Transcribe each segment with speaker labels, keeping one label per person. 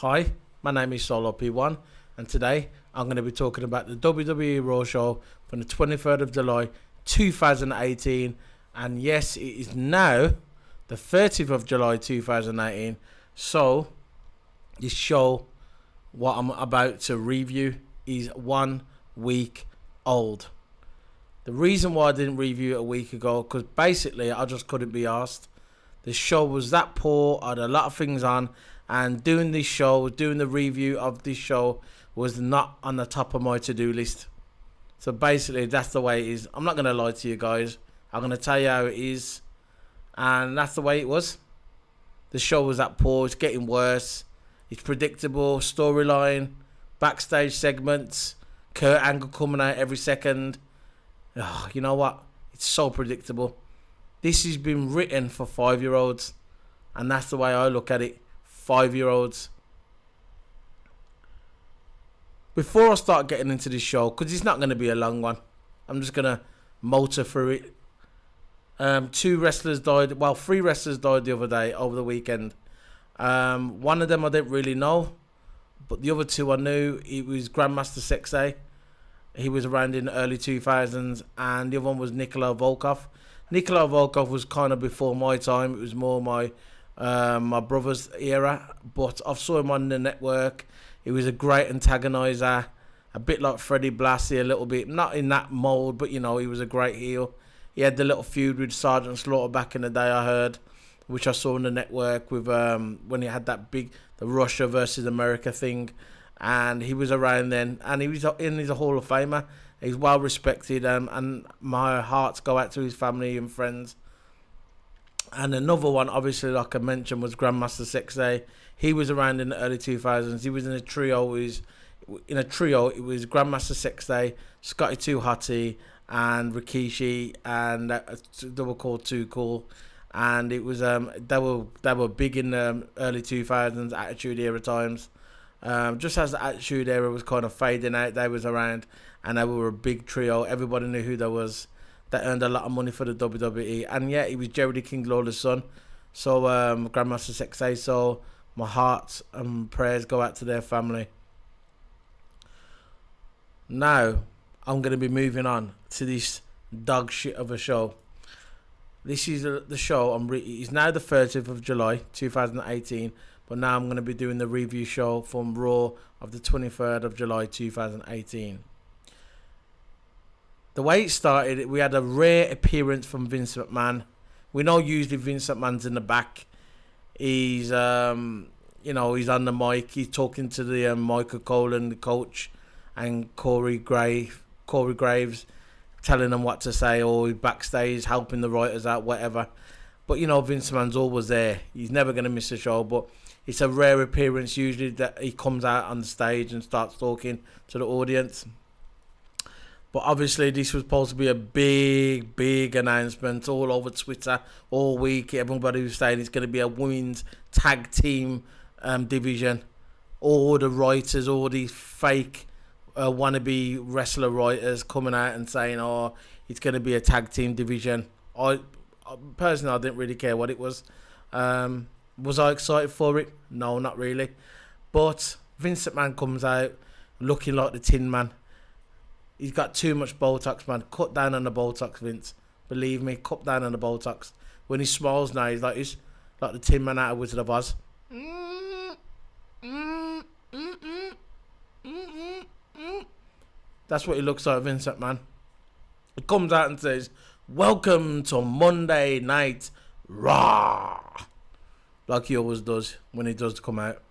Speaker 1: Hi, my name is Solo P1, and today I'm going to be talking about the WWE Raw show from the 23rd of July 2018. And yes, it is now the 30th of July 2018. So, this show, what I'm about to review, is 1 week old. The reason why I didn't review it a week ago, because basically I just couldn't be asked. The show was that poor, I had a lot of things on, and doing the review of this show was not on the top of my to-do list. So basically, that's the way it is. I'm not going to lie to you guys. I'm going to tell you how it is. And that's the way it was. The show was that poor. It's getting worse. It's predictable. Storyline, backstage segments, Kurt Angle coming out every second. Oh, you know what? It's so predictable. This has been written for 5-year-olds. And that's the way I look at it. 5-year-olds. Before I start getting into this show, because it's not going to be a long one, I'm just going to motor through it. 2 wrestlers died. Well, 3 wrestlers died the other day, over the weekend. One of them I didn't really know, but the other 2 I knew. It was Grandmaster Sexay. He was around in the early 2000s, and the other one was Nikolai Volkov. Nikolai Volkov was kind of before my time. It was more my brother's era, but I saw him on the network. He was a great antagonizer, a bit like Freddie Blassie, a little bit, not in that mold, but you know, he was a great heel. He had the little feud with Sergeant Slaughter back in the day, I heard, which I saw on the network with when he had that the Russia versus America thing, and he was around then, and he's a Hall of Famer. He's well respected, and my hearts go out to his family and friends. And another one, obviously, like I mentioned, was Grandmaster Sexay. He was around in the early 2000s. He was in a trio. It was Grandmaster Sexay, Scotty 2 Hotty, and Rikishi, and they were called Too Cool. And it was they were big in the early 2000s, Attitude Era times. Just as the Attitude Era was kind of fading out, they was around, and they were a big trio. Everybody knew who they was. That earned a lot of money for the WWE. And yeah, he was Jerry King Lawler's son. So, Grandmaster Sexay. So, my heart and prayers go out to their family. Now, I'm going to be moving on to this dog shit of a show. This is the show. It's now the 30th of July, 2018. But now I'm going to be doing the review show from Raw of the 23rd of July, 2018. The way it started, we had a rare appearance from Vince McMahon. We know usually Vince McMahon's in the back. He's, he's on the mic. He's talking to the Michael Cole and the coach, and Corey Graves, telling them what to say, or he's backstage helping the writers out, whatever. But you know, Vince McMahon's always there. He's never going to miss a show. But it's a rare appearance usually that he comes out on the stage and starts talking to the audience. But obviously, this was supposed to be a big announcement all over Twitter all week. Everybody was saying it's going to be a women's tag team division. All the writers, all these fake wannabe wrestler writers coming out and saying, oh, it's going to be a tag team division. Personally, I didn't really care what it was. Was I excited for it? No, not really. But Vince McMahon comes out looking like the Tin Man. He's got too much Botox, man. Cut down on the Botox, Vince. Believe me, cut down on the Botox. When he smiles now, he's like the Tin Man out of Wizard of Oz. That's what he looks like, Vince McMahon. He comes out and says, "Welcome to Monday Night Raw," like he always does when he does come out.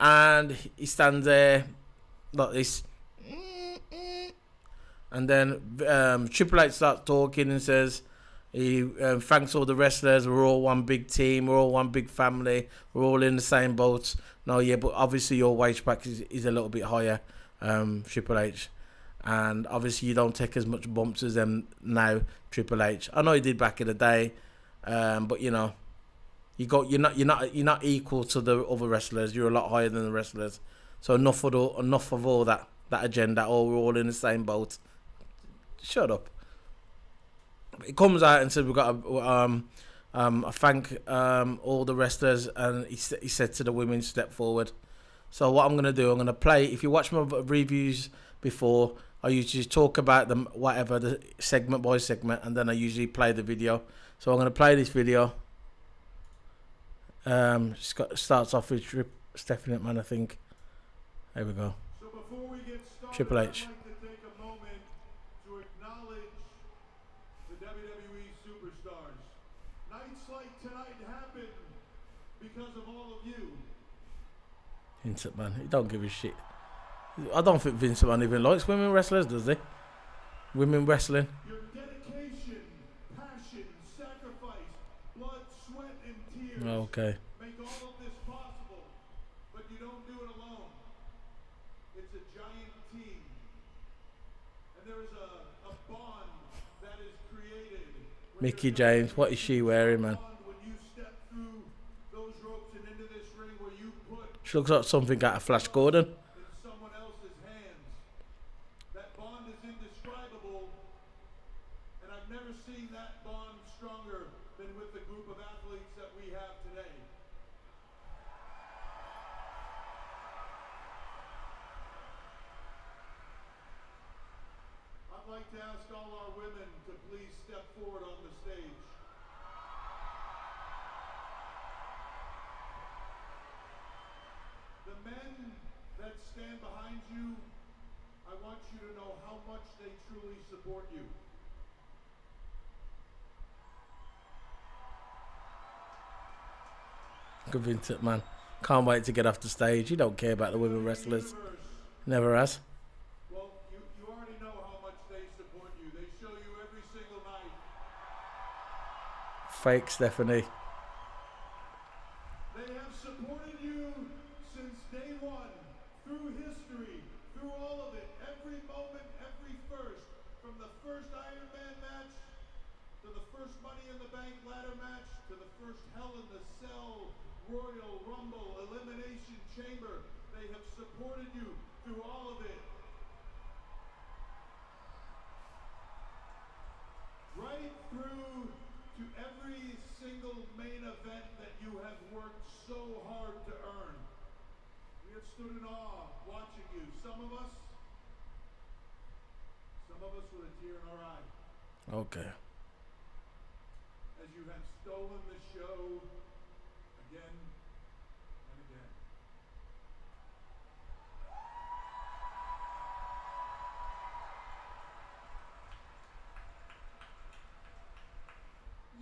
Speaker 1: And he stands there like this. And then Triple H starts talking and says he thanks all the wrestlers. We're all one big team. We're all one big family. We're all in the same boat. No, yeah, but obviously your wage package is a little bit higher, Triple H. And obviously you don't take as much bumps as them now, Triple H. I know you did back in the day, but you know, you're not equal to the other wrestlers. You're a lot higher than the wrestlers. So enough of all that agenda. Oh, we're all in the same boat. Shut up. He comes out and said we've got I thank all the wrestlers, and he said to the women, step forward. So what I'm gonna do, I'm gonna play. If you watch my reviews before, I usually talk about them, whatever the segment by segment, and then I usually play the video. So I'm gonna play this video. Starts off with Stephanie McMahon, I think. There we go.
Speaker 2: So before we get started,
Speaker 1: Triple H.
Speaker 2: I'd like to take a moment to acknowledge the WWE superstars. Nights like tonight happen because of all of you.
Speaker 1: Vince McMahon, he don't give a shit. I don't think Vince McMahon even likes women wrestlers, does he? Women wrestling.
Speaker 2: Your dedication, passion, sacrifice, blood, sweat, and tears
Speaker 1: Okay.
Speaker 2: make all of this possible. But you don't do it alone. It's a giant team. And there is a bond that is created.
Speaker 1: Mickey James, what is she wearing, man?
Speaker 2: When you step through those ropes and into this ring where you put
Speaker 1: She looks like something out of Flash Gordon.
Speaker 2: in someone else's hands. That bond is indescribable, and I've never seen that bond stronger than with the group of athletes that we have today. I'd like to ask all our women to please step forward on the stage. The men that stand behind you, I want you to know how much they truly support you.
Speaker 1: Good Vince McMahon. Can't wait to get off the stage. He don't care about the women wrestlers. Never has.
Speaker 2: Well, you already know how much they support you. They show you every single night.
Speaker 1: Fake Stephanie.
Speaker 2: They have supported you since day one, through history, through all of it, every moment, every first, from the first Iron Man match, to the first Money in the Bank ladder match, to the first Hell in the Cell, Royal Rumble, Elimination Chamber. They have supported you through all of it. Right through to every single main event that you have worked so hard to earn. We have stood in awe watching you. Some of us with a tear in our eye.
Speaker 1: Okay.
Speaker 2: As you have stolen the show again and again.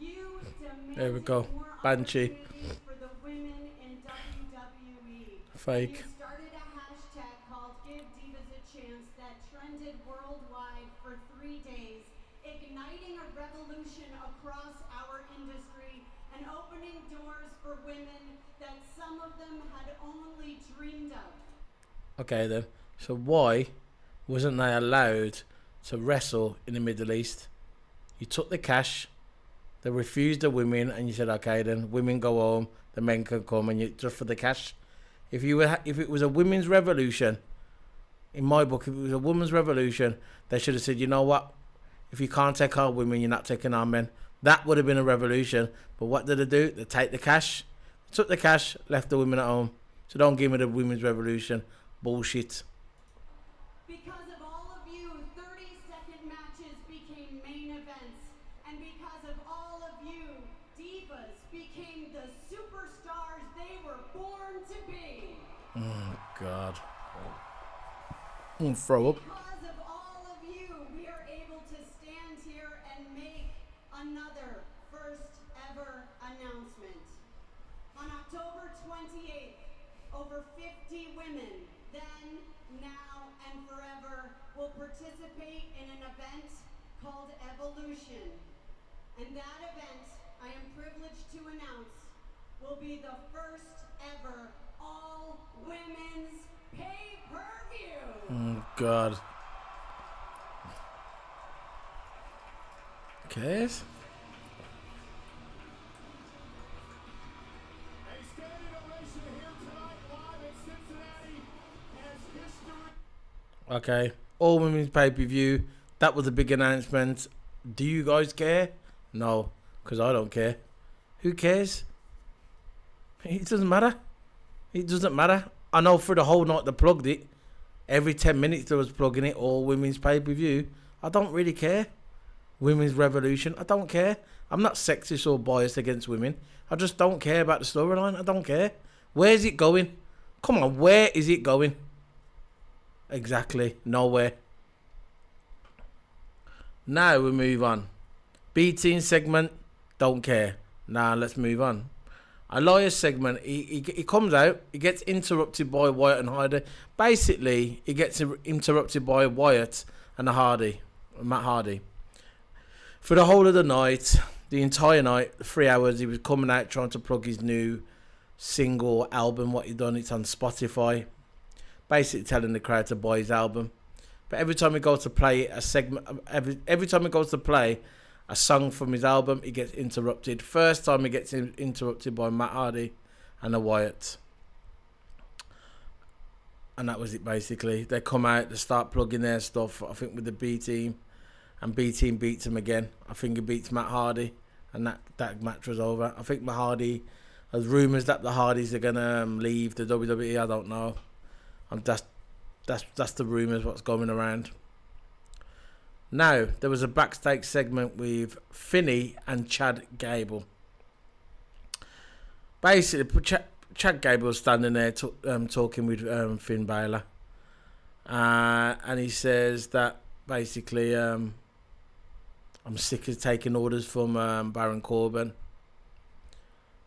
Speaker 3: You
Speaker 1: There we go.
Speaker 3: demanded more
Speaker 1: Banshee.
Speaker 3: opportunities for the women in WWE.
Speaker 1: Fake.
Speaker 3: You started a hashtag called Give Divas a Chance that trended worldwide for 3 days, igniting a revolution across our industry and opening doors for women that some of them had only dreamed of.
Speaker 1: Okay then. So why wasn't they allowed to wrestle in the Middle East? You took the cash. They refused the women, and you said, "Okay, then women go home. The men can come, and you just for the cash." If it was a women's revolution, in my book, if it was a women's revolution, they should have said, "You know what? If you can't take our women, you're not taking our men." That would have been a revolution. But what did they do? They take the cash, took the cash, left the women at home. So don't give me the women's revolution bullshit.
Speaker 3: Because of all of you, 30-second matches became main events. And because of all of you, divas became the superstars they were born to be.
Speaker 1: Oh God. I'm gonna throw up.
Speaker 3: Because of all of you, we are able to stand here and make another first ever announcement. On October 28th, over 50 women, then, now, and forever, will participate in an event called Evolution. And that event, I am privileged to announce, will be the first ever all-women's pay-per-view.
Speaker 1: Oh God. Cares?
Speaker 2: A standing ovation here tonight live in Cincinnati as history.
Speaker 1: Okay. All women's pay-per-view. That was a big announcement. Do you guys care? No, because I don't care. Who cares? It doesn't matter. It doesn't matter. I know for the whole night they plugged it. Every 10 minutes they was plugging it. All women's pay-per-view. I don't really care. Women's Revolution. I don't care. I'm not sexist or biased against women. I just don't care about the storyline. I don't care. Where's it going? Come on, where is it going? Exactly. Nowhere. Now we move on. B-Team segment. Don't care. Now let's move on. Elias segment. He comes out. He gets interrupted by Wyatt and Hardy. Basically, he gets interrupted by Wyatt and Matt Hardy. For the whole of the night, the entire night, 3 hours, he was coming out trying to plug his new single album. What he done, it's on Spotify. Basically telling the crowd to buy his album. But every time he goes to play a segment, every time he goes to play a song from his album, he gets interrupted. First time he gets interrupted by Matt Hardy and the Wyatt. And that was it basically. They come out, they start plugging their stuff, I think with the B-Team. And B-Team beats him again. I think he beats Matt Hardy. And that match was over. I think Matt Hardy, there's rumours that the Hardys are going to leave the WWE. I don't know. That's the rumours what's going around. Now, there was a backstage segment with Finney and Chad Gable. Basically, Chad Gable was standing there talking with Finn Balor. And he says that basically, I'm sick of taking orders from Baron Corbin.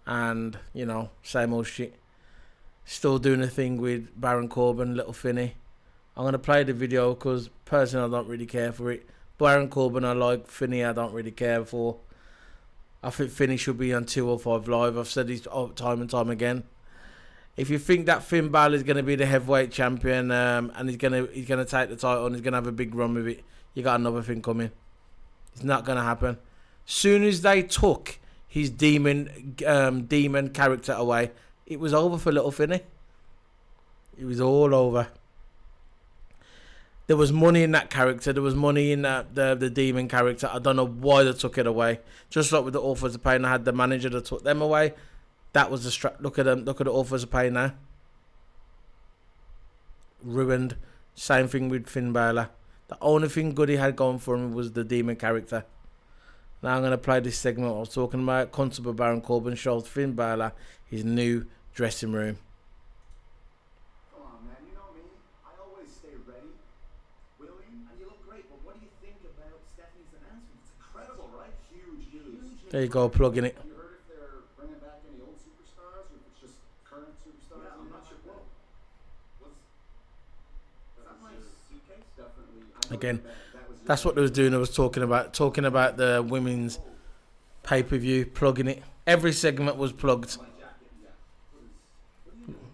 Speaker 1: And, you know, same old shit. Still doing a thing with Baron Corbin, little Finney. I'm going to play the video because personally I don't really care for it. Baron Corbin I like, Finney I don't really care for. I think Finney should be on 205 Live. I've said this time and time again. If you think that Finn Balor is going to be the heavyweight champion and he's going to take the title and he's going to have a big run with it, you got another thing coming. It's not going to happen. Soon as they took his demon character away, it was over for little Finney. It was all over. There was money in that character. There was money in the demon character. I don't know why they took it away. Just like with the Authors of Pain, I had the manager that took them away. That was the look at them. Look at the Authors of Pain now. Ruined. Same thing with Finn Balor. The only thing good he had going for him was the demon character. Now I'm going to play this segment I was talking about. Constable Baron Corbin shows Finn Balor his new dressing room.
Speaker 4: Come on, man. You know me. I always stay ready, willing, and you look great. But what do you think about Stephanie's announcement? It's incredible, right? Huge news.
Speaker 1: There you go, plugging it.
Speaker 4: Have you heard if they're bringing back any old superstars, or if it's just current superstars? Yeah, I'm not sure. Whoa. Was that my suitcase? Definitely.
Speaker 1: Again, that's what they was doing. I was talking about the women's pay-per-view, plugging it. Every segment was plugged.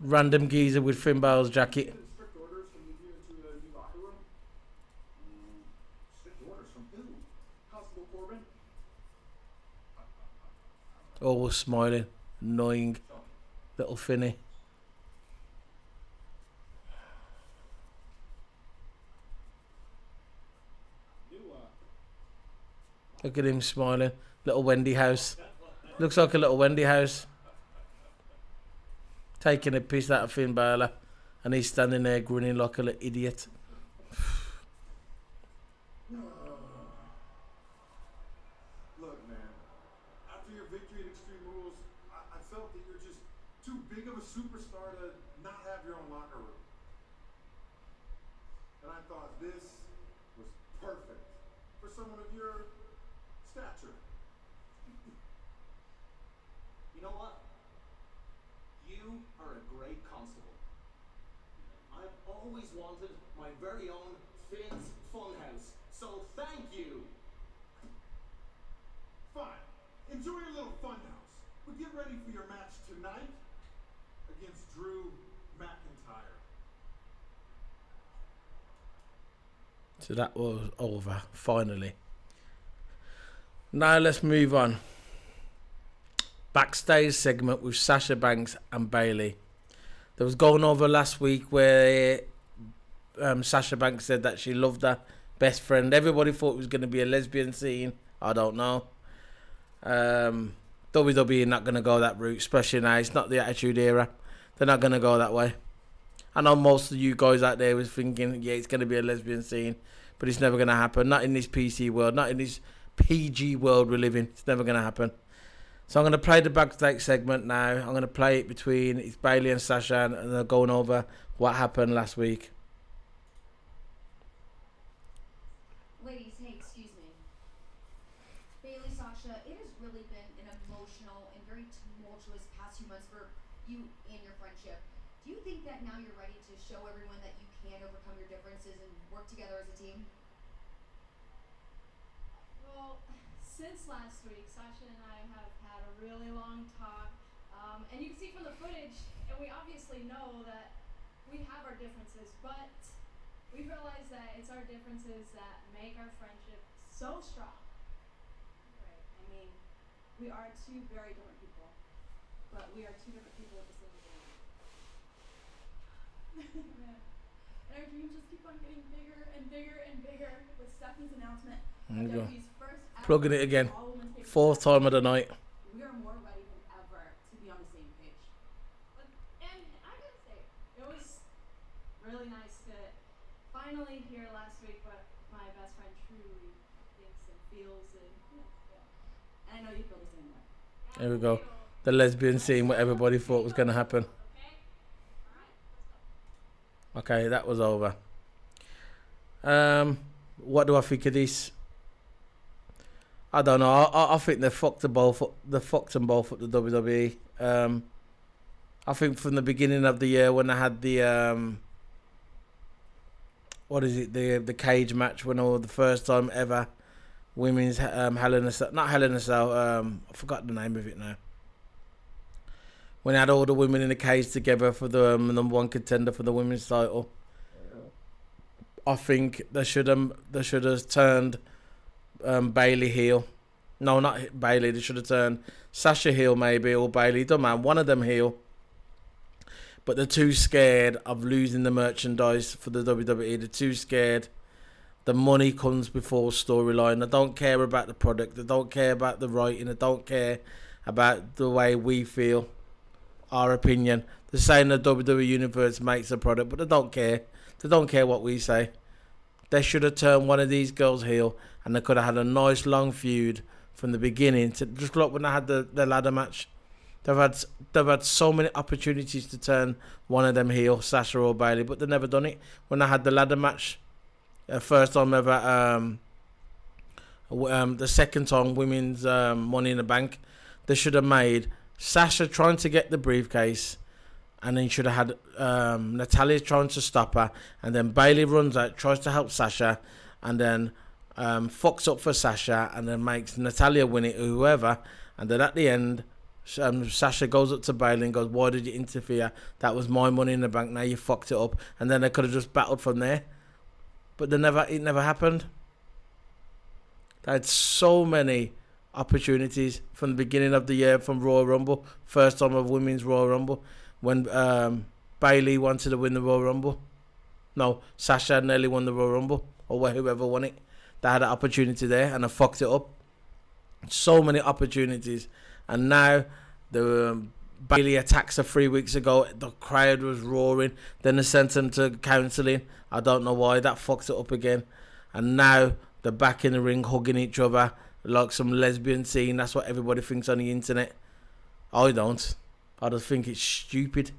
Speaker 1: Random geezer with Finn Balor's jacket.
Speaker 4: Strict orders from you into the new locker room? Strict orders from who? Constable Corbin?
Speaker 1: All smiling, annoying little Finney. Look at him smiling. Little Wendy house. Looks like a little Wendy house. Taking a piece out of Finn Balor. And he's standing there grinning like a little idiot.
Speaker 2: Look, man. After your victory at Extreme Rules, I felt that you're just too big of a superstar to not have your own locker room. And I thought this was perfect for someone of your stature.
Speaker 4: You know what? You are a great constable. I've always wanted my very own Finn's Funhouse, so thank you.
Speaker 2: Fine. Enjoy your little funhouse. But get ready for your match tonight against Drew McIntyre.
Speaker 1: So that was over, finally. Now let's move on. Backstage segment with Sasha Banks and Bayley. There was going over last week where Sasha Banks said that she loved her best friend. Everybody thought it was going to be a lesbian scene. I don't know. WWE not going to go that route, especially now. It's not the Attitude Era. They're not going to go that way. I know most of you guys out there was thinking, yeah, it's going to be a lesbian scene, but it's never going to happen. Not in this PC world, not in this PG world we live in. It's never going to happen. So I'm going to play the backstage segment now. I'm going to play it between it's Bailey and Sasha, and they're going over what happened last week.
Speaker 5: Ladies, hey, excuse me. Bailey, Sasha, it has really been an emotional and very tumultuous past few months for you and your friendship. Do you think that now you're ready to show everyone that you can overcome your differences and work together as a team?
Speaker 6: Well, since last week, Sasha and I have had a really long talk, and you can see from the footage, and we obviously know that we have our differences, but we realize that it's our differences that make our friendship so strong.
Speaker 3: Right. I mean, we are two very different people, but we are two different people with the same dream.
Speaker 6: Man. And our dreams just keep on getting bigger and bigger and bigger with Stephanie's announcement
Speaker 1: There you go.
Speaker 6: of WWE's first ever
Speaker 1: Plugging it again.
Speaker 6: all-women's pay-per-view.
Speaker 1: Fourth time of the night.
Speaker 3: We are more ready than ever to be on the same page.
Speaker 6: And I gotta say, it was really nice to finally hear last week what my best friend truly thinks and feels, and
Speaker 3: And I know you feel the same way.
Speaker 1: There we go. The lesbian scene, what everybody thought was going to happen. Okay, that was over. What do I think of this? I don't know. I think they fucked them both up. They fucked them both up, the WWE. I think from the beginning of the year when they had the what is it? The cage match when all the first time ever women's Hell in a Cell, not Hell in a Cell. I forgot the name of it now. When they had all the women in the cage together for the number one contender for the women's title, I think they should have turned Bailey heel. No, not Bailey. They should have turned Sasha heel maybe, or Bailey. Don't matter. One of them heel. But they're too scared of losing the merchandise for the WWE. They're too scared. The money comes before storyline. They don't care about the product. They don't care about the writing. They don't care about the way we feel. Our opinion. They're saying the WWE Universe makes a product, but they don't care. They don't care what we say. They should have turned one of these girls heel, and they could have had a nice long feud from the beginning. To just look when they had the ladder match. They've had so many opportunities to turn one of them heel, Sasha or Bailey, but they've never done it. When they had the ladder match, first time ever, the second time women's Money in the Bank, they should have made Sasha trying to get the briefcase, and then should have had Natalya trying to stop her, and then Bailey runs out, tries to help Sasha, and then fucks up for Sasha, and then makes Natalya win it or whoever, and then at the end, Sasha goes up to Bailey and goes, "Why did you interfere? That was my Money in the Bank. Now you fucked it up." And then they could have just battled from there, but it never happened. They had so many opportunities from the beginning of the year, from Royal Rumble, first time of women's Royal Rumble, when Bailey wanted to win the Royal Rumble. No, Sasha nearly won the Royal Rumble, or whoever won it. They had an opportunity there and they fucked it up. So many opportunities, and now the Bailey attacks her 3 weeks ago. The crowd was roaring. Then they sent him to counselling. I don't know why. That fucked it up again. And now they're back in the ring hugging each other like some lesbian scene. That's what everybody thinks on the internet. I don't. I just think it's stupid.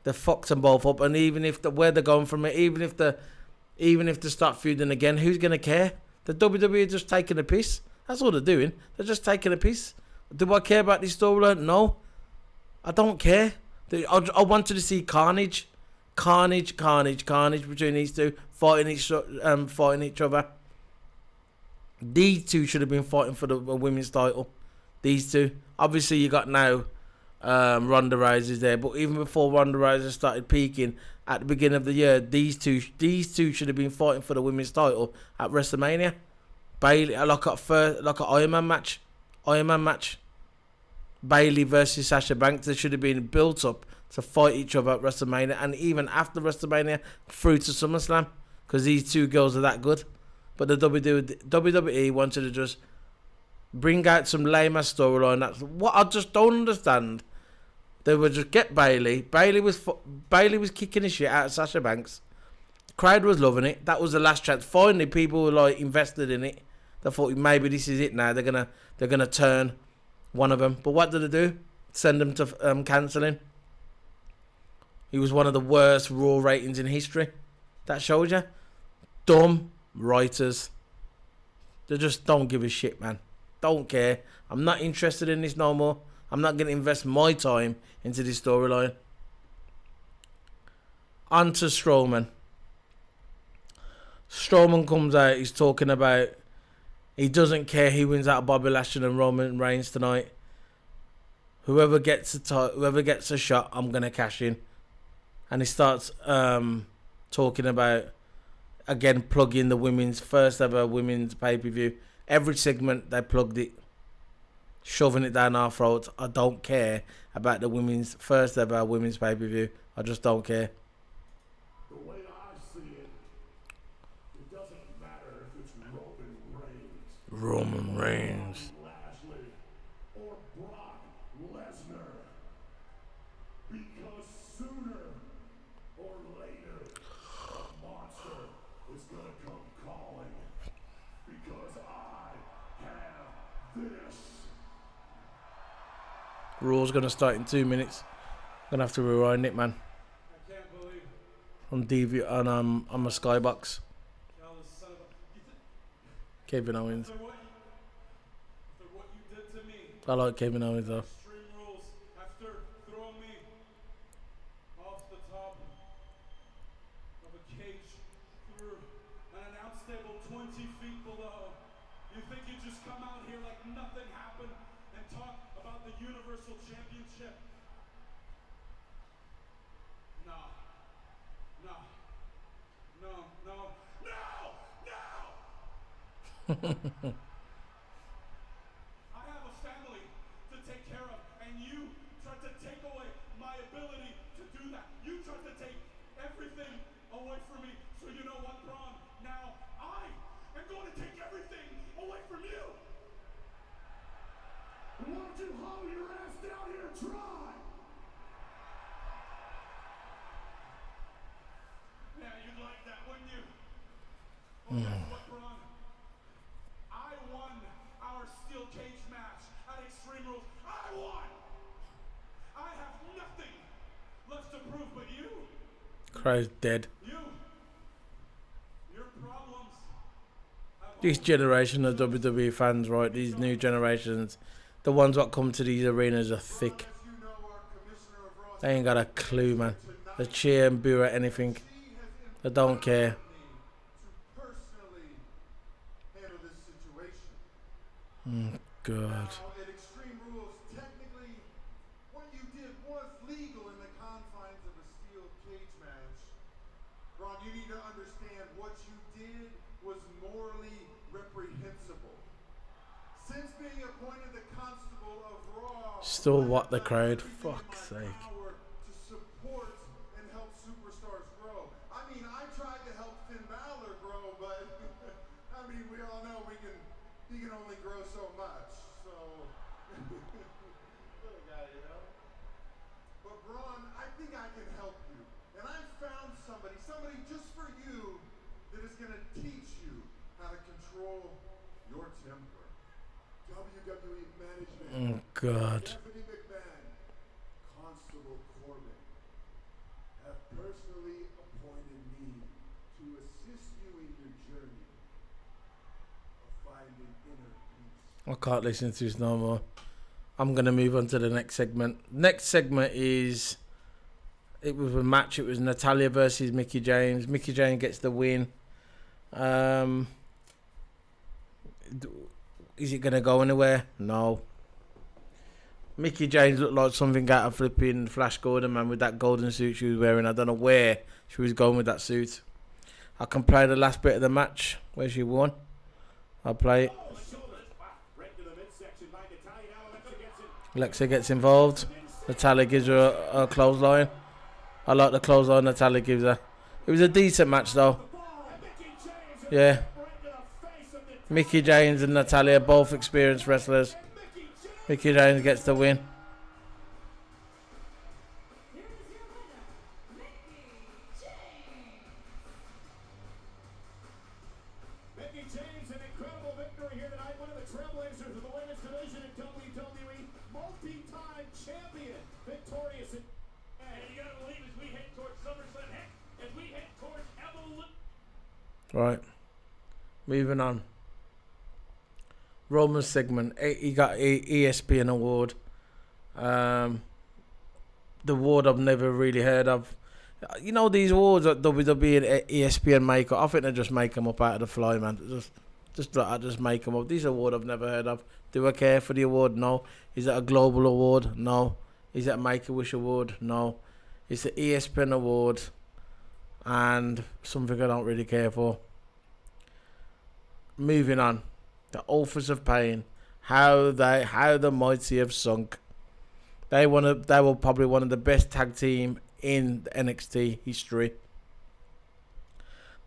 Speaker 1: They fucked them both up. And even if where they're going from it, even if they start feuding again, who's gonna care? The WWE are just taking a piss. That's all they're doing. They're just taking a piss. Do I care about this storyline? No. I don't care. I wanted to see carnage between these two, fighting each other. These two should have been fighting for the women's title. These two. Obviously, you got now Ronda Rousey's there, but even before Ronda Rousey started peaking at the beginning of the year, these two should have been fighting for the women's title at WrestleMania. Bailey, like an Iron Man match. Bailey versus Sasha Banks. They should have been built up to fight each other at WrestleMania, and even after WrestleMania through to SummerSlam, because these two girls are that good. But the WWE wanted to just bring out some lame ass storyline. That's what I just don't understand. They would just get Bailey. Bailey was kicking his shit out of Sasha Banks. Crowd was loving it. That was the last chance. Finally, people were like invested in it. They thought maybe this is it now. They're gonna turn one of them. But what did they do? Send them to cancelling. He was one of the worst Raw ratings in history. That shows you. Dumb writers. They just don't give a shit, man. Don't care. I'm not interested in this no more. I'm not going to invest my time into this storyline. On to Strowman. Strowman comes out. He's talking about he doesn't care who wins out of Bobby Lashley and Roman Reigns tonight. Whoever gets a shot, I'm going to cash in. And he starts talking about, again, plugging the women's first ever women's pay-per-view. Every segment, they plugged it. Shoving it down our throats. I don't care about the women's first ever women's pay-per-view. I just don't care.
Speaker 2: The way I see it, it doesn't matter if it's
Speaker 1: Roman Reigns.
Speaker 2: Lashley, or Brock Lesnar. Because sooner or later, a monster is gonna come calling. Because I have this.
Speaker 1: Raw's going to start in 2 minutes. Going to have to rewind it, man.
Speaker 2: I can't believe
Speaker 1: On DV, on my Skybox.
Speaker 2: y'all the son of a...
Speaker 1: Kevin Owens.
Speaker 2: After what you did to me,
Speaker 1: I like Kevin Owens though.
Speaker 2: Extreme Rules, after throwing me off the top of a cage through an announce table 20 feet below, you think you just come out here like nothing happened and talk about the Universal Championship? No. No. No. No. No! No! I have a family to take care of, and you tried to take away my ability to do that. You tried to take everything away from me. So you know what, Braun? Now I am going to take everything away from you. Why don't you haul your ass down here and try? Yeah, you'd like that, wouldn't you? Well, guess what, Braun? I won our steel cage match at Extreme Rules. I won! I have nothing left to prove but you.
Speaker 1: Crow's dead.
Speaker 2: Your problems have
Speaker 1: This generation of WWE fans, right? These new generations, the ones that come to these arenas are thick.
Speaker 2: As you know, our Commissioner of Raw
Speaker 1: They ain't got a clue, man. They cheer and boo at anything. They don't care.
Speaker 2: to personally handle this situation.
Speaker 1: God.
Speaker 2: Now, at Extreme Rules, technically, what you did was legal in the confines of a steel cage match. Ron, you need to understand what you did was morally reprehensible. Since being appointed the constable of Raw,
Speaker 1: Still what the crowd?
Speaker 2: everything in
Speaker 1: Fuck's
Speaker 2: my
Speaker 1: sake.
Speaker 2: power to support and help superstars grow. I mean, I tried to help Finn Balor grow, but I mean, we all know he can only grow so much. So, little guy, you know. But Braun, I think I can help you, and I found somebody just for you that is going to teach you how to control your temper. WWE management.
Speaker 1: God.
Speaker 2: Stephanie McMahon, Constable Corbin, have personally appointed me to assist you in your journey of finding inner peace.
Speaker 1: I can't listen to this no more. I'm going to move on to the next segment. Next segment is... It was a match. It was Natalya versus Mickie James. Mickie James gets the win. Is it going to go anywhere? No. Mickie James looked like something out of flipping Flash Gordon, man, with that golden suit she was wearing. I don't know where she was going with that suit. I can play the last bit of the match where she won. I'll play it. Alexa gets involved. Natalya gives her a clothesline. I like the clothesline Natalya gives her. It was a decent match though. Yeah. Mickie James and Natalya, both experienced wrestlers. Mickie James gets the win. Right. Moving on. Roman segment. He got a ESPN award. The award I've never really heard of. You know these awards that WWE and ESPN make up. I think they just make them up out of the fly, man. Just make them up. These awards I've never heard of. Do I care for the award? No. Is it a global award? No. Is it a Make-A-Wish award? No. It's the ESPN award, and something I don't really care for. Moving on. The Authors of Pain. How the mighty have sunk. They were probably one of the best tag team in NXT history.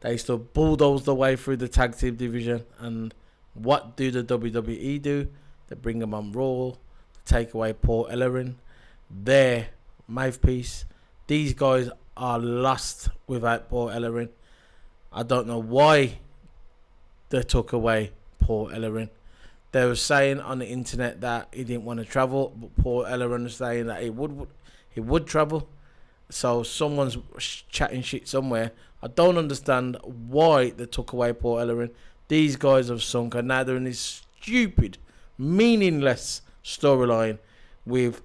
Speaker 1: They used to bulldoze the way through the tag team division, and what do the WWE do? They bring them on Raw, take away Paul Ellering, their mouthpiece. These guys are lost without Paul Ellering. I don't know why they took away Paul Ellering. They were saying on the internet that he didn't want to travel, but Paul Ellering was saying that he would travel. So someone's chatting shit somewhere. I don't understand why they took away Paul Ellering. These guys have sunk, and now they're in this stupid, meaningless storyline with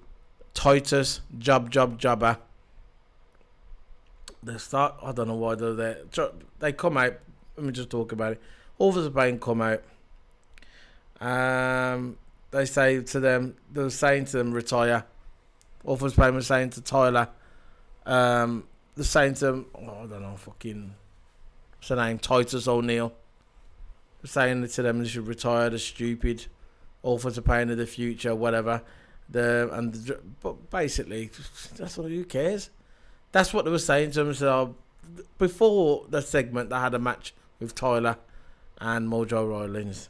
Speaker 1: Titus, Jobber. They start. I don't know why they're there. They come out. Let me just talk about it. Authors of Pain come out. They say to them. They were saying to them, retire. Authors of Pain was saying to Tyler. They're saying to him, I don't know, fucking, what's the name? Titus O'Neil. They're saying to them they should retire. They're stupid. Authors of Pain of the future, whatever. But basically, that's all. Who cares? That's what they were saying to him. So before the segment, they had a match with Tyler and Mojo Rawlings.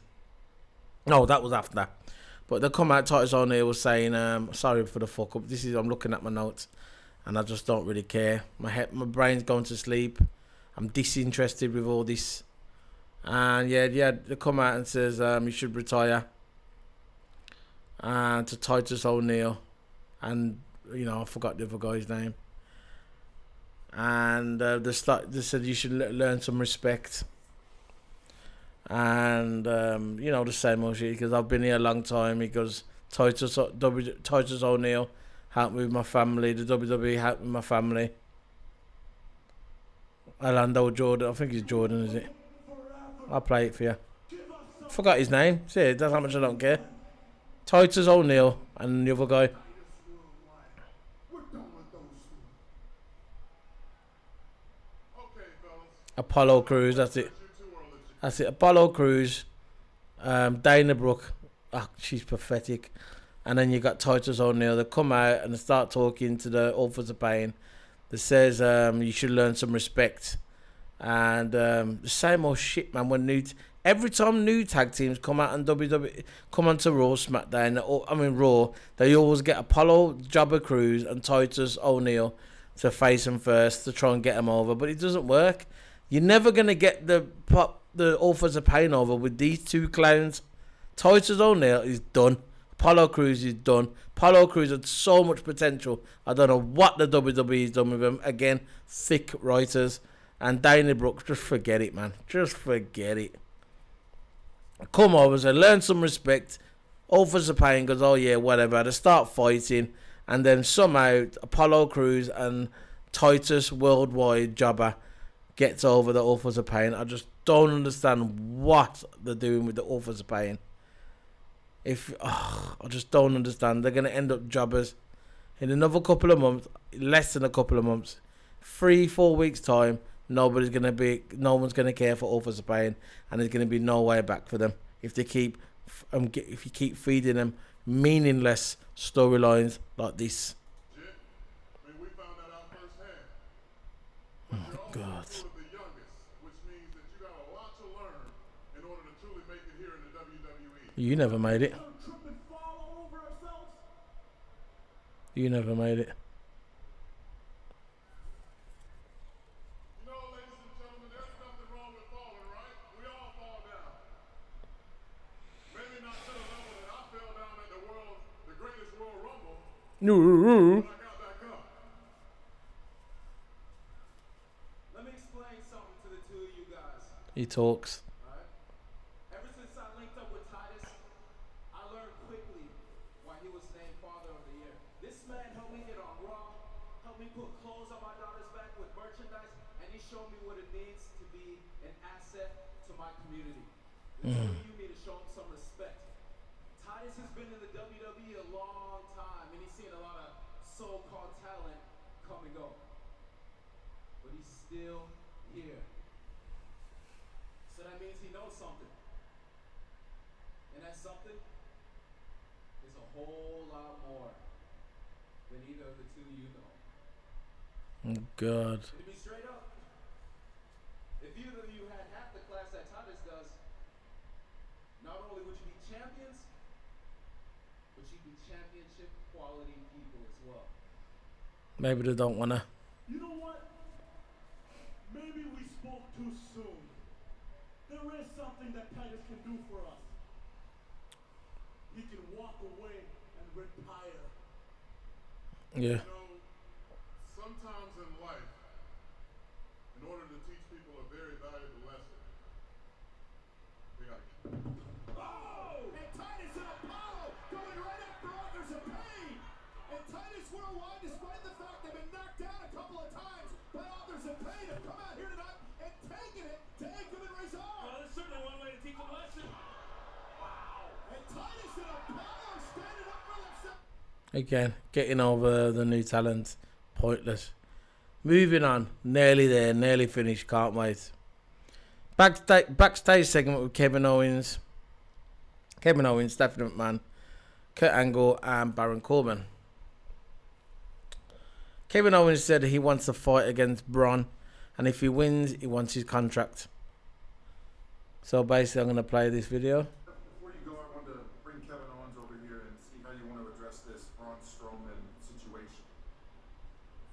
Speaker 1: No, that was after. But they come out. Titus O'Neil was saying, "Sorry for the fuck up. I'm looking at my notes, and I just don't really care. My brain's going to sleep. I'm disinterested with all this." And yeah, they come out and says, "You should retire." And to Titus O'Neil, and I forgot the other guy's name. And they said you should learn some respect. And the same old shit, because I've been here a long time. He goes, Titus O'Neil helped me with my family. The WWE helped me with my family. Orlando Jordan, I think he's Jordan, is it? I'll play it for you. Forgot his name. See, that's how much I don't care. Titus O'Neil and the other guy. Apollo Crews, that's it. Apollo Crews, Dana Brooke, she's pathetic. And then you got Titus O'Neil. They come out and they start talking to the Authors of Pain. That says you should learn some respect. And the same old shit, man. Every time new tag teams come out on WWE, come onto Raw, SmackDown, Raw, they always get Apollo, Jobber Cruz, and Titus O'Neil to face them first to try and get them over. But it doesn't work. You're never gonna get the Authors of Pain over with these two clowns. Titus O'Neil is done. Apollo Crews is done. Apollo Crews had so much potential. I don't know what the WWE has done with him. Again, thick writers. And Dana Brooke, just forget it, man. Just forget it. Come over and learn some respect. Authors of Pain goes, oh yeah, whatever. They start fighting. And then somehow Apollo Crews and Titus Worldwide Jobber gets over the Authors of Pain. I just don't understand what they're doing with the Authors of Pain. I just don't understand. They're going to end up jobbers in another couple of months, less than a couple of months, 3-4 weeks time. No one's going to care for Authors of Pain, and there's going to be no way back for them if you keep feeding them meaningless storylines like this.
Speaker 2: We found that out firsthand.
Speaker 1: Oh God. You never made it. You never made it.
Speaker 2: Ladies and gentlemen, there's nothing wrong with falling, right? We all fall down. Maybe not to the level that I fell down at the greatest World Rumble.
Speaker 1: No.
Speaker 2: But I got back up.
Speaker 4: Let me explain something to the two of you guys.
Speaker 1: He talks.
Speaker 7: Alright? Ever since I linked up with Titus, I learned quickly why he was named Father of the Year. This man helped me get on Raw, helped me put clothes on my daughter's back with merchandise, and he showed me what it means to be an asset to my community. It's for you me to show him some respect. Titus has been in the WWE a long time, and he's seen a lot of so-called talent come and go. But he's still here. So that means he knows something. And that something is a whole lot more than either of the two you know.
Speaker 1: Oh, God.
Speaker 7: To be straight up, if either of you had half the class that Titus does, not only would you be champions, but you'd be championship quality people as well.
Speaker 1: Maybe they don't wanna.
Speaker 2: You know what? Maybe we spoke too soon. There is something that Titus can do for us. He can walk away and retire.
Speaker 1: Yeah.
Speaker 8: You know, sometimes in life, in order to teach people a very valuable lesson, they gotta get.
Speaker 2: Oh! And Titus and Apollo going right after Authors of Pain! And Titus Worldwide, despite the fact they've been knocked down a couple of times by Authors of Pain, have come out here tonight and taken it to Akam and Razor.
Speaker 7: Well, that's certainly one way to teach a lesson.
Speaker 2: And Titus and Apollo are standing up for themselves.
Speaker 1: Again, getting over the new talent. Pointless. Moving on. Nearly there. Nearly finished. Can't wait. Backstage segment with Kevin Owens. Kevin Owens, Stephanie McMahon, Kurt Angle, and Baron Corbin. Kevin Owens said he wants to fight against Braun, and if he wins, he wants his contract. So basically, I'm going to play this video.
Speaker 8: Before you go, I wanted to bring Kevin Owens over here and see how you want to address this Braun Strowman situation.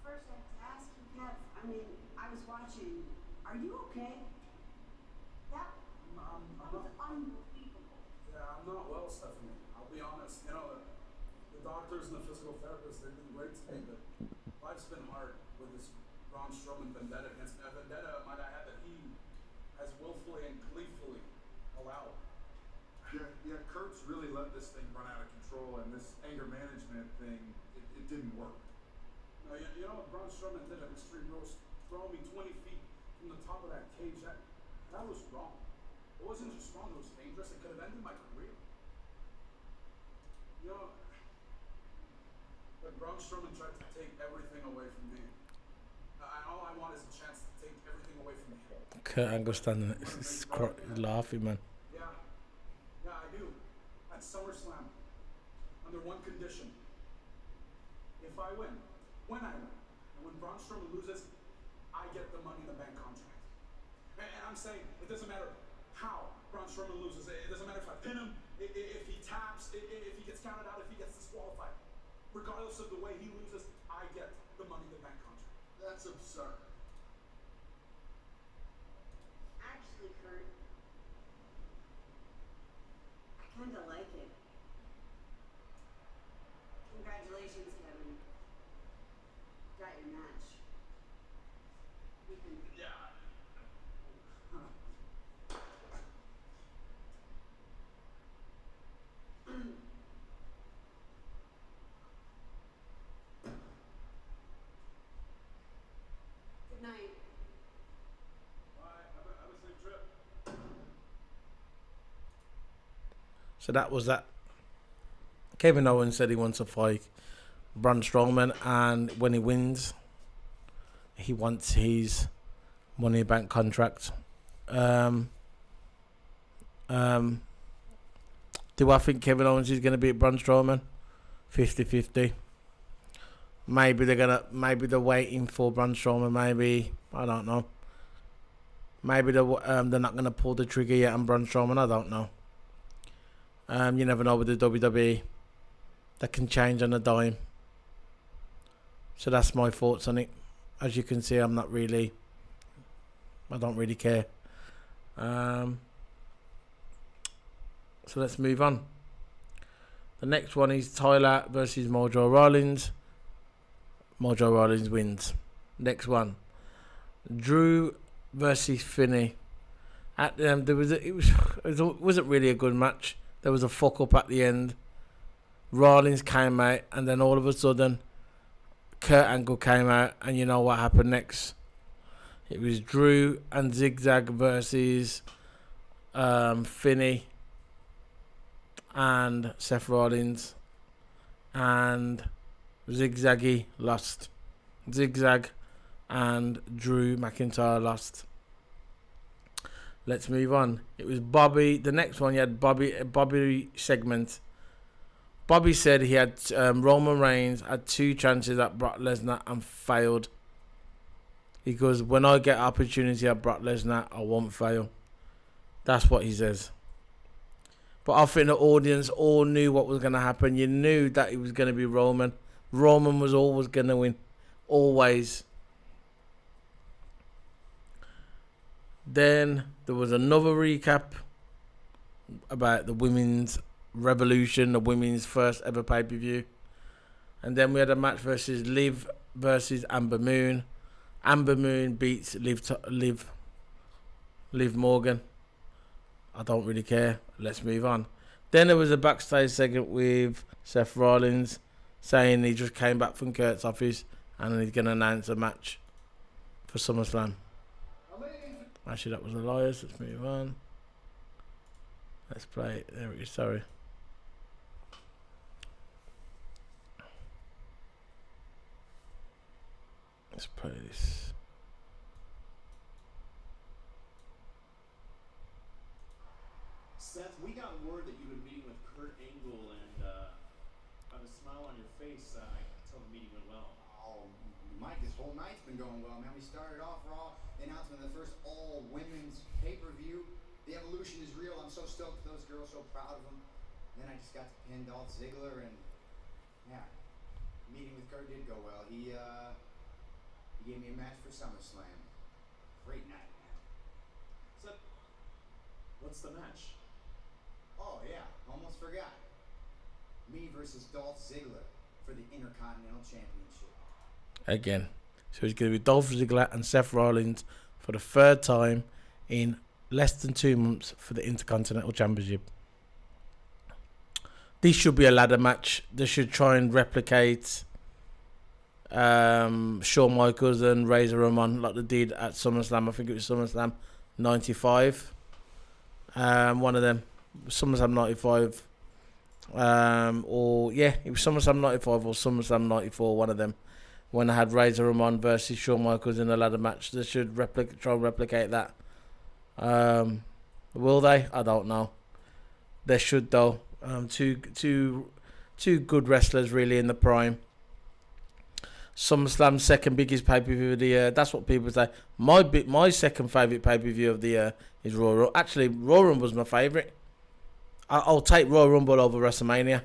Speaker 3: First, I have to ask you, Kev. I mean, I was watching. Are you okay? That was unbelievable.
Speaker 9: Yeah, I'm not well, Stephanie. I'll be honest. You know, the doctors and the physical therapists, they've been great to me, but life's been hard with this Braun Strowman vendetta against me. A vendetta, might I add, that he has willfully and gleefully allowed.
Speaker 8: Yeah, Kurt's really let this thing run out of control, and this anger management thing, it didn't work.
Speaker 9: Now, you know what Braun Strowman did at Extreme Rules? Throw me 20 feet from the top of that cage. That was wrong. It wasn't just wrong, it was dangerous. It could have ended my career. You know, but Braun Strowman tried to take everything away from me. All I want is a chance to take everything away from him.
Speaker 1: Kurt Angle standing there. He's laughing, man.
Speaker 9: Yeah, I do. At SummerSlam, under one condition. If I win, when I win, and when Braun Strowman loses, I get the Money in the Bank contract. And I'm saying, it doesn't matter how Braun Strowman loses. It doesn't matter if I pin him, if he taps, if he gets counted out, if he gets disqualified. Regardless of the way he loses, I get the Money in the Bank contract.
Speaker 8: That's absurd.
Speaker 3: Actually, Kurt, I kind of like it. Congratulations, Kevin. Got your match. You can. Good night.
Speaker 9: Bye. Have a safe trip.
Speaker 1: So that was that. Kevin Owens said he wants to fight Braun Strowman, and when he wins, he wants his Money in the Bank contract. Do I think Kevin Owens is going to beat Braun Strowman? 50-50. Maybe they're waiting for Braun Strowman. Maybe, I don't know. Maybe they're not going to pull the trigger yet on Braun Strowman. I don't know. You never know with the WWE. That can change on a dime. So that's my thoughts on it. As you can see, I don't really care. So let's move on. The next one is Tyler versus Mojo Rawlins. Mojo Rawlins wins. Next one, Drew versus Finney. At the end, it wasn't really a good match. There was a fuck up at the end. Rollins came out, and then all of a sudden, Kurt Angle came out, and you know what happened next? It was Drew and Zigzag versus Finney and Seth Rollins, and Zigzaggy lost. Zigzag and Drew McIntyre lost. Let's move on. It was Bobby. The next one, you had Bobby segment. Bobby said he had Roman Reigns had 2 chances at Brock Lesnar and failed. He goes, when I get opportunity at Brock Lesnar, I won't fail. That's what he says. But I think the audience all knew what was going to happen. You knew that it was going to be Roman. Roman was always going to win. Always. Then there was another recap about the women's revolution, the women's first ever pay-per-view. And then we had a match versus Liv versus Amber Moon. Amber Moon beats Liv Morgan. I don't really care. Let's move on. Then there was a backstage segment with Seth Rollins saying he just came back from Kurt's office and he's going to announce a match for SummerSlam. Actually, that was the Liars. Let's move on. Let's play it. There it is. Sorry. Let's play this.
Speaker 4: Seth, we got word that you've been meeting with Kurt Angle, and by the smile on your face, I can tell the meeting went well.
Speaker 10: Oh, Mike, this whole night's been going well, man. We started off Raw, the announcement of the first all-women's pay-per-view. The evolution is real. I'm so stoked for those girls, so proud of them. Then I just got to pin Dolph Ziggler, and yeah, meeting with Kurt did go well. He gave me a match for SummerSlam. Great night, man.
Speaker 4: Seth, what's the match?
Speaker 10: Oh yeah, almost forgot. Me versus Dolph Ziggler for the Intercontinental Championship.
Speaker 1: Again. So it's going to be Dolph Ziggler and Seth Rollins for the 3rd time in less than 2 months for the Intercontinental Championship. This should be a ladder match. They should try and replicate Shawn Michaels and Razor Ramon like they did at SummerSlam. I think it was SummerSlam 95. One of them. SummerSlam 95. Or yeah, it was SummerSlam 95 or SummerSlam 94, one of them. When I had Razor Ramon versus Shawn Michaels in a ladder match. They should try and replicate that. Will they? I don't know. They should though. Two good wrestlers really in the prime. SummerSlam second biggest pay-per-view of the year. That's what people say. My second favourite pay-per-view of the year is Royal Rumble. Actually, Royal Rumble was my favourite. I'll take Royal Rumble over WrestleMania.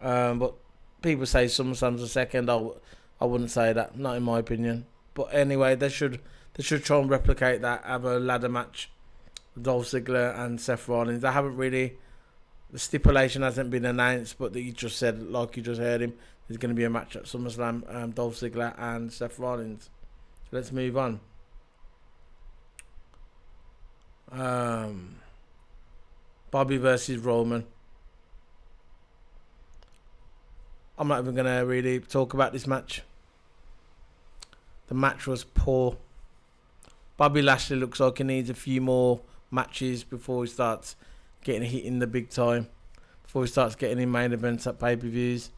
Speaker 1: But people say SummerSlam's the second. I wouldn't say that. Not in my opinion. But anyway, they should try and replicate that. Have a ladder match. Dolph Ziggler and Seth Rollins. They haven't really. The stipulation hasn't been announced, but that you just said, like you just heard him, there's going to be a match at SummerSlam, Dolph Ziggler and Seth Rollins. Let's move on. Bobby versus Roman. I'm not even going to really talk about this match. The match was poor. Bobby Lashley looks like he needs a few more matches before he starts getting hit in the big time. Before he starts getting in main events at pay-per-views.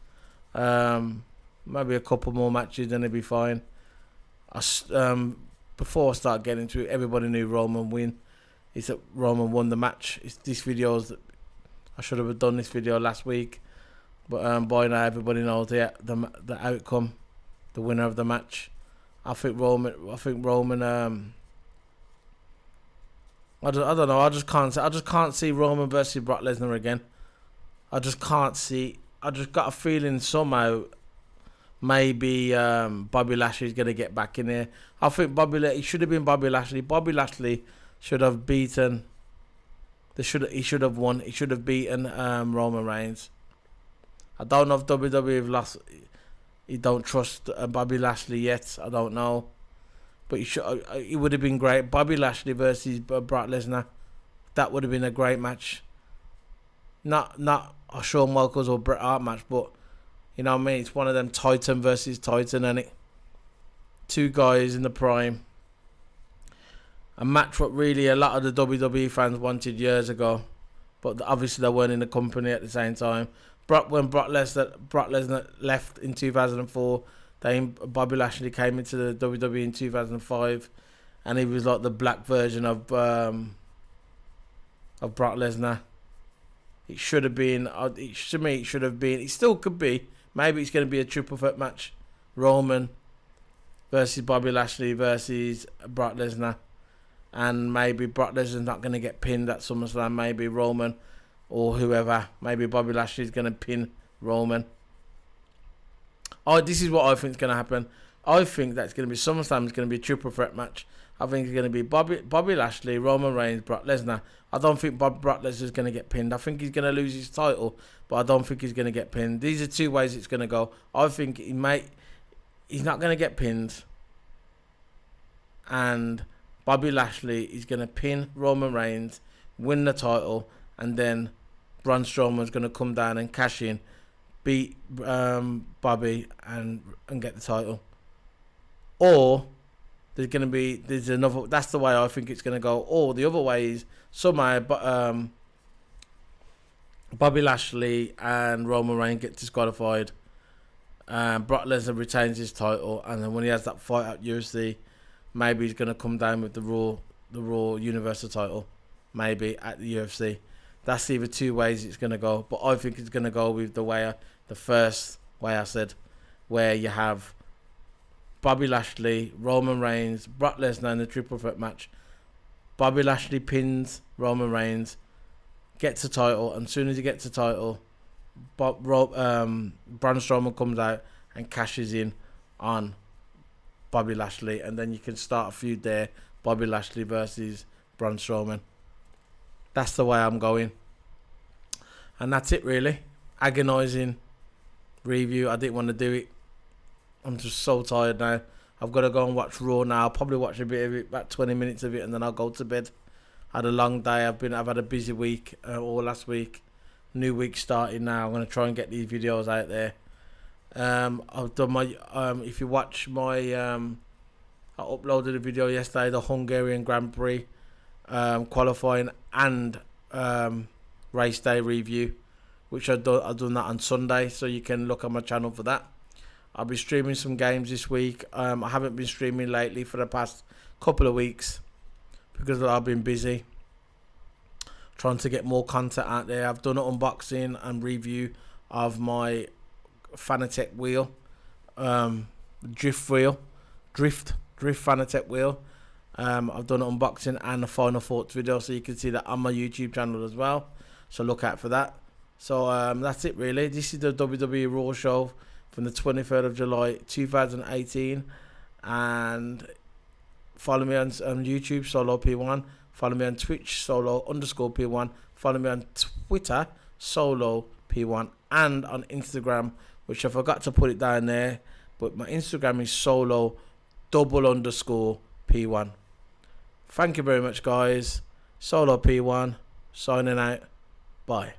Speaker 1: Maybe a couple more matches, then he'll be fine. Before I start getting into it, everybody knew Roman win. It's that Roman won the match. I should have done this video last week, but by now everybody knows the outcome, the winner of the match. I think Roman. I don't know. I just can't see Roman versus Brock Lesnar again. I just can't see. I just got a feeling somehow maybe Bobby Lashley's gonna get back in there. I think it should have been Bobby Lashley. Bobby Lashley should have beaten. He should have won. He should have beaten Roman Reigns. I don't know if WWE have lost. He don't trust Bobby Lashley yet. I don't know. but it would have been great. Bobby Lashley versus Brock Lesnar. That would have been a great match. Not a Shawn Michaels or Bret Hart match, but you know what I mean. It's one of them Titan versus Titan, and it. Two guys in the prime. A match what really a lot of the WWE fans wanted years ago, but obviously they weren't in the company at the same time. When Brock Lesnar left in 2004, Bobby Lashley came into the WWE in 2005, and he was like the black version of Brock Lesnar. It should have been. To me, it should have been. It still could be. Maybe it's going to be a triple threat match: Roman versus Bobby Lashley versus Brock Lesnar. And maybe Brock Lesnar's not going to get pinned at SummerSlam. Maybe Roman or whoever. Maybe Bobby Lashley's going to pin Roman. This is what I think is going to happen. I think that's going to be SummerSlam is going to be a triple threat match. I think it's going to be Bobby Lashley, Roman Reigns, Brock Lesnar. I don't think Brock Lesnar's going to get pinned. I think he's going to lose his title, but I don't think he's going to get pinned. These are two ways it's going to go. I think he's not going to get pinned. And Bobby Lashley is going to pin Roman Reigns, win the title, and then Braun Strowman's going to come down and cash in, beat Bobby, and get the title. Or there's another. That's the way I think it's going to go. Or the other way is somehow, Bobby Lashley and Roman Reigns get disqualified. Brock Lesnar retains his title, and then when he has that fight at UFC. Maybe he's going to come down with the Raw Universal title. Maybe at the UFC. That's either two ways it's going to go. But I think it's going to go with the first way I said. Where you have Bobby Lashley, Roman Reigns, Brock Lesnar in the triple threat match. Bobby Lashley pins Roman Reigns. Gets the title. And as soon as he gets the title, Braun Strowman comes out and cashes in on Bobby Lashley, and then you can start a feud there. Bobby Lashley versus Braun Strowman. That's the way I'm going. And that's it really. Agonising review. I didn't want to do it. I'm just so tired now. I've got to go and watch Raw now. I'll probably watch a bit of it, about 20 minutes of it, and then I'll go to bed. I had a long day. I've had a busy week all last week. New week starting now. I'm going to try and get these videos out there. I've done my if you watch my I uploaded a video yesterday, the Hungarian Grand Prix qualifying and race day review, which I've done that on Sunday, so you can look on my channel for that. I'll be streaming some games this week. I haven't been streaming lately for the past couple of weeks because I've been busy trying to get more content out there. I've done an unboxing and review of my Fanatec wheel, drift Fanatec wheel. I've done an unboxing and a final thoughts video, so you can see that on my YouTube channel as well, so look out for that. So that's it really. This is the WWE Raw show from the 23rd of July 2018, and follow me on YouTube, Solo P1. Follow me on Twitch, Solo_P1. Follow me on Twitter, Solo P1, and on Instagram, which I forgot to put it down there, but my Instagram is Solo_P1. Thank you very much, guys. Solo P1 signing out. Bye.